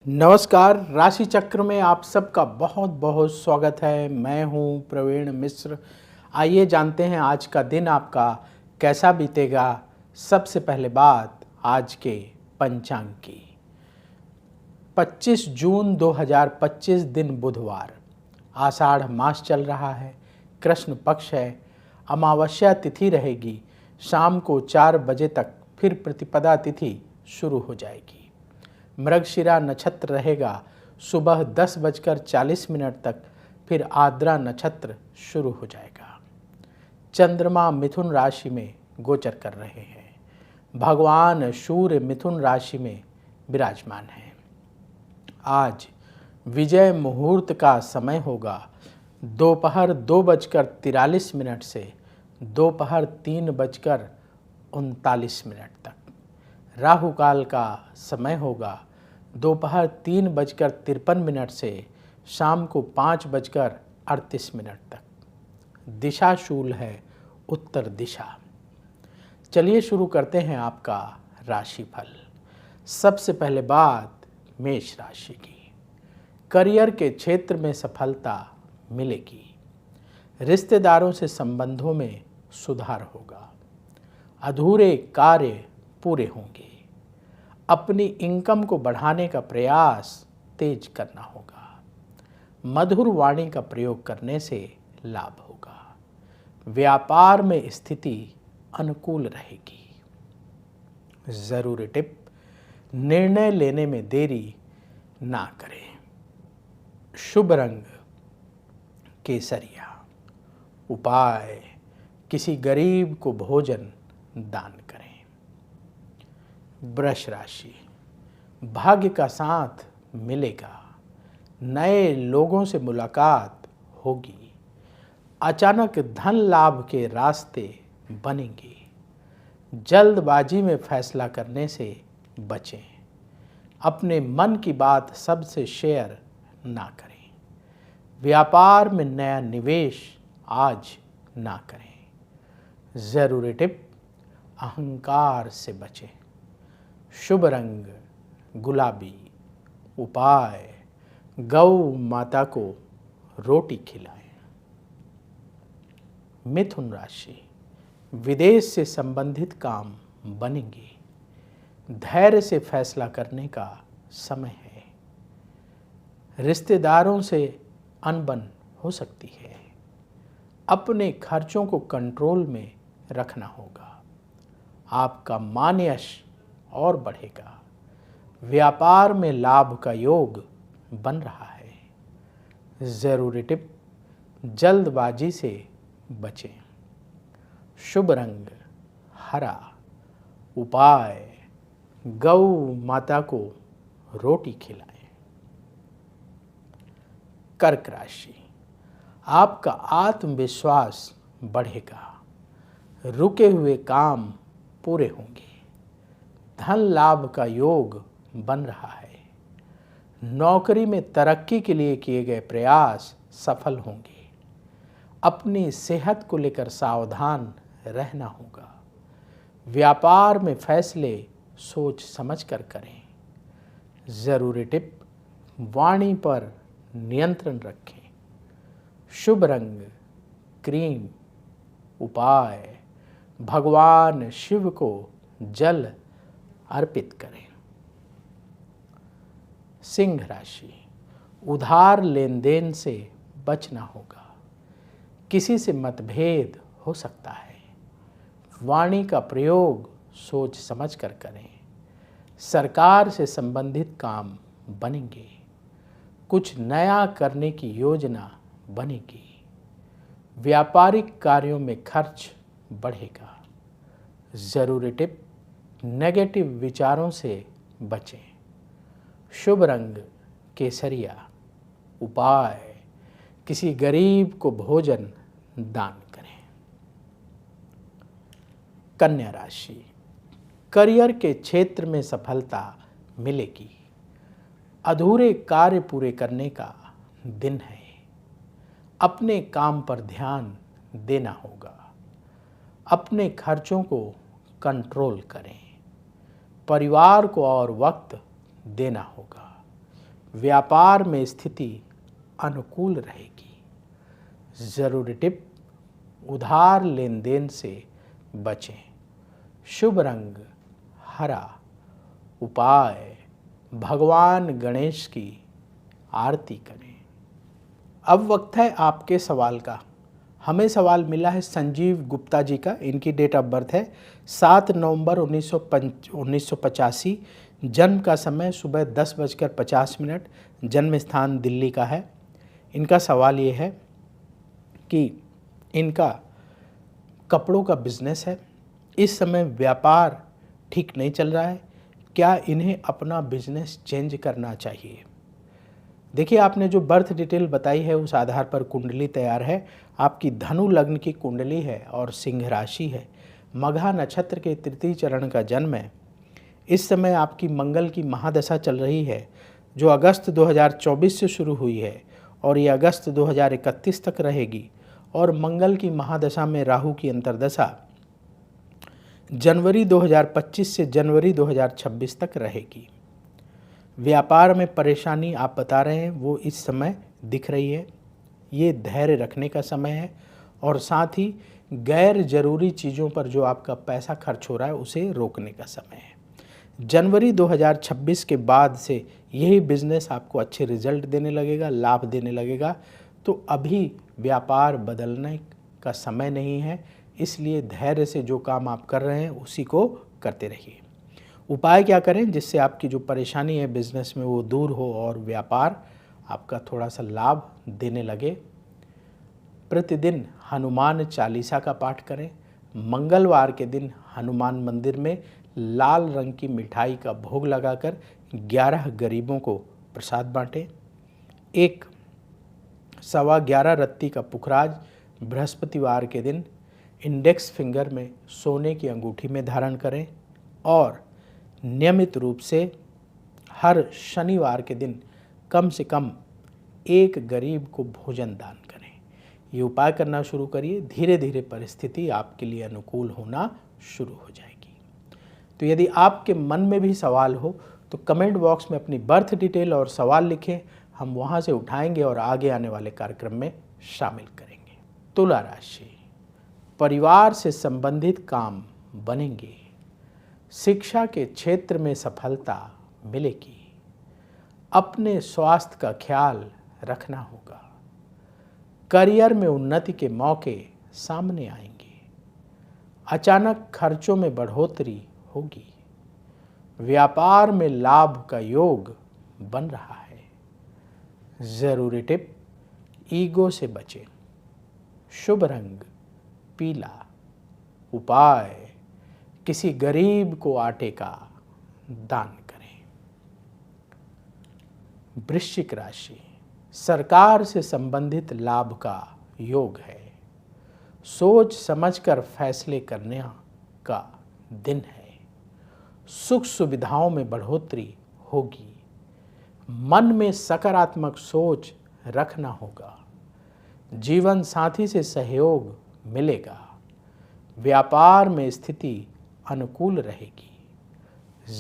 नमस्कार। राशि चक्र में आप सबका बहुत बहुत स्वागत है। मैं हूं प्रवीण मिश्र। आइए जानते हैं आज का दिन आपका कैसा बीतेगा। सबसे पहले बात आज के पंचांग की। 25 जून 2025 दिन बुधवार, आषाढ़ मास चल रहा है, कृष्ण पक्ष है, अमावस्या तिथि रहेगी। शाम को 4 बजे तक फिर प्रतिपदा तिथि शुरू हो जाएगी। मृगशिरा नक्षत्र रहेगा सुबह 10:40 तक, फिर आर्द्रा नक्षत्र शुरू हो जाएगा। चंद्रमा मिथुन राशि में गोचर कर रहे हैं। भगवान सूर्य मिथुन राशि में विराजमान है। आज विजय मुहूर्त का समय होगा दोपहर 2:43 से दोपहर 3:39 तक। राहु काल का समय होगा दोपहर 3:53 से शाम को 5:38 तक। दिशा शूल है उत्तर दिशा। चलिए शुरू करते हैं आपका राशिफल। सबसे पहले बात मेष राशि की। करियर के क्षेत्र में सफलता मिलेगी। रिश्तेदारों से संबंधों में सुधार होगा। अधूरे कार्य पूरे होंगे। अपनी इनकम को बढ़ाने का प्रयास तेज करना होगा। मधुर वाणी का प्रयोग करने से लाभ होगा। व्यापार में स्थिति अनुकूल रहेगी। जरूरी टिप, निर्णय लेने में देरी ना करें। शुभ रंग केसरिया। उपाय, किसी गरीब को भोजन दान करें। वृष राशि, भाग्य का साथ मिलेगा। नए लोगों से मुलाकात होगी। अचानक धन लाभ के रास्ते बनेंगे। जल्दबाजी में फैसला करने से बचें। अपने मन की बात सबसे शेयर ना करें। व्यापार में नया निवेश आज ना करें। जरूरी टिप, अहंकार से बचें। शुभ रंग गुलाबी। उपाय, गौ माता को रोटी खिलाएं। मिथुन राशि, विदेश से संबंधित काम बनेंगे। धैर्य से फैसला करने का समय है। रिश्तेदारों से अनबन हो सकती है। अपने खर्चों को कंट्रोल में रखना होगा। आपका मान यश और बढ़ेगा। व्यापार में लाभ का योग बन रहा है। जरूरी टिप, जल्दबाजी से बचें। शुभ रंग हरा। उपाय, गौ माता को रोटी खिलाएं। कर्क राशि, आपका आत्मविश्वास बढ़ेगा। रुके हुए काम पूरे होंगे। धन लाभ का योग बन रहा है। नौकरी में तरक्की के लिए किए गए प्रयास सफल होंगे। अपनी सेहत को लेकर सावधान रहना होगा। व्यापार में फैसले सोच समझ कर करें। जरूरी टिप, वाणी पर नियंत्रण रखें। शुभ रंग क्रीम। उपाय, भगवान शिव को जल अर्पित करें। सिंह राशि, उधार लेन देन से बचना होगा। किसी से मतभेद हो सकता है। वाणी का प्रयोग सोच समझ कर करें। सरकार से संबंधित काम बनेंगे। कुछ नया करने की योजना बनेगी। व्यापारिक कार्यों में खर्च बढ़ेगा। जरूरी टिप, नेगेटिव विचारों से बचें। शुभ रंग केसरिया। उपाय, किसी गरीब को भोजन दान करें। कन्या राशि, करियर के क्षेत्र में सफलता मिलेगी। अधूरे कार्य पूरे करने का दिन है। अपने काम पर ध्यान देना होगा। अपने खर्चों को कंट्रोल करें। परिवार को और वक्त देना होगा। व्यापार में स्थिति अनुकूल रहेगी। ज़रूरी टिप, उधार लेन देन से बचें। शुभ रंग हरा। उपाय, भगवान गणेश की आरती करें। अब वक्त है आपके सवाल का। हमें सवाल मिला है संजीव गुप्ता जी का। इनकी डेट ऑफ बर्थ है 7 नवंबर 1985। जन्म का समय सुबह 10:50। जन्म स्थान दिल्ली का है। इनका सवाल ये है कि इनका कपड़ों का बिजनेस है, इस समय व्यापार ठीक नहीं चल रहा है, क्या इन्हें अपना बिजनेस चेंज करना चाहिए? देखिए, आपने जो बर्थ डिटेल बताई है उस आधार पर कुंडली तैयार है। आपकी धनु लग्न की कुंडली है और सिंह राशि है। मघा नक्षत्र के तृतीय चरण का जन्म है। इस समय आपकी मंगल की महादशा चल रही है, जो अगस्त 2024 से शुरू हुई है और ये अगस्त 2031 तक रहेगी। और मंगल की महादशा में राहु की अंतर्दशा जनवरी 2025 से जनवरी 2026 तक रहेगी। व्यापार में परेशानी आप बता रहे हैं वो इस समय दिख रही है। ये धैर्य रखने का समय है और साथ ही गैर जरूरी चीज़ों पर जो आपका पैसा खर्च हो रहा है उसे रोकने का समय है। जनवरी 2026 के बाद से यही बिजनेस आपको अच्छे रिजल्ट देने लगेगा, लाभ देने लगेगा। तो अभी व्यापार बदलने का समय नहीं है, इसलिए धैर्य से जो काम आप कर रहे हैं उसी को करते रहिए। उपाय क्या करें जिससे आपकी जो परेशानी है बिजनेस में वो दूर हो और व्यापार आपका थोड़ा सा लाभ देने लगे? प्रतिदिन हनुमान चालीसा का पाठ करें। मंगलवार के दिन हनुमान मंदिर में लाल रंग की मिठाई का भोग लगाकर 11 गरीबों को प्रसाद बांटें। 11.15 रत्ती का पुखराज बृहस्पतिवार के दिन इंडेक्स फिंगर में सोने की अंगूठी में धारण करें और नियमित रूप से हर शनिवार के दिन कम से कम एक गरीब को भोजन दान करें। ये उपाय करना शुरू करिए, धीरे धीरे परिस्थिति आपके लिए अनुकूल होना शुरू हो जाएगी। तो यदि आपके मन में भी सवाल हो तो कमेंट बॉक्स में अपनी बर्थ डिटेल और सवाल लिखें, हम वहाँ से उठाएंगे और आगे आने वाले कार्यक्रम में शामिल करेंगे। तुला राशि, परिवार से संबंधित काम बनेंगे। शिक्षा के क्षेत्र में सफलता मिलेगी। अपने स्वास्थ्य का ख्याल रखना होगा। करियर में उन्नति के मौके सामने आएंगे। अचानक खर्चों में बढ़ोतरी होगी। व्यापार में लाभ का योग बन रहा है। जरूरी टिप, ईगो से बचें। शुभ रंग पीला। उपाय, किसी गरीब को आटे का दान करें। वृश्चिक राशि, सरकार से संबंधित लाभ का योग है। सोच समझकर फैसले करने का दिन है। सुख सुविधाओं में बढ़ोतरी होगी। मन में सकारात्मक सोच रखना होगा। जीवन साथी से सहयोग मिलेगा। व्यापार में स्थिति अनुकूल रहेगी।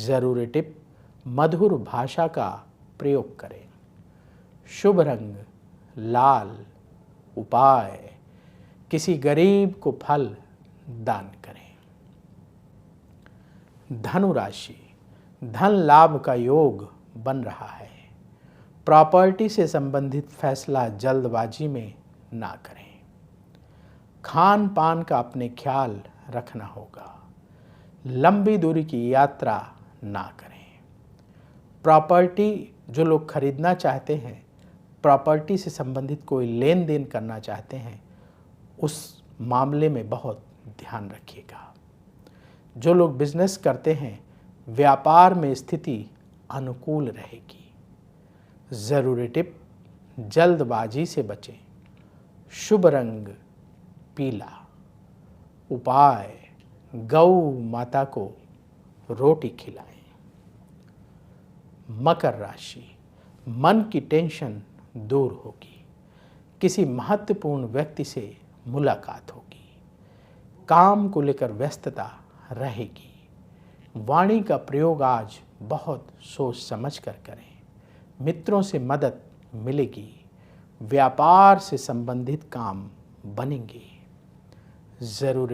जरूरी टिप, मधुर भाषा का प्रयोग करें। शुभ रंग लाल। उपाय, किसी गरीब को फल दान करें। धनु राशि, धन लाभ का योग बन रहा है। प्रॉपर्टी से संबंधित फैसला जल्दबाजी में ना करें। खान पान का अपने ख्याल रखना होगा। लंबी दूरी की यात्रा ना करें। प्रॉपर्टी जो लोग खरीदना चाहते हैं, प्रॉपर्टी से संबंधित कोई लेन देन करना चाहते हैं, उस मामले में बहुत ध्यान रखिएगा। जो लोग बिजनेस करते हैं, व्यापार में स्थिति अनुकूल रहेगी। जरूरी टिप, जल्दबाजी से बचें। शुभ रंग पीला। उपाय, गौ माता को रोटी खिलाएं। मकर राशि, मन की टेंशन दूर होगी। किसी महत्वपूर्ण व्यक्ति से मुलाकात होगी। काम को लेकर व्यस्तता रहेगी। वाणी का प्रयोग आज बहुत सोच समझ कर करें। मित्रों से मदद मिलेगी, व्यापार से संबंधित काम बनेंगे। ज़रूर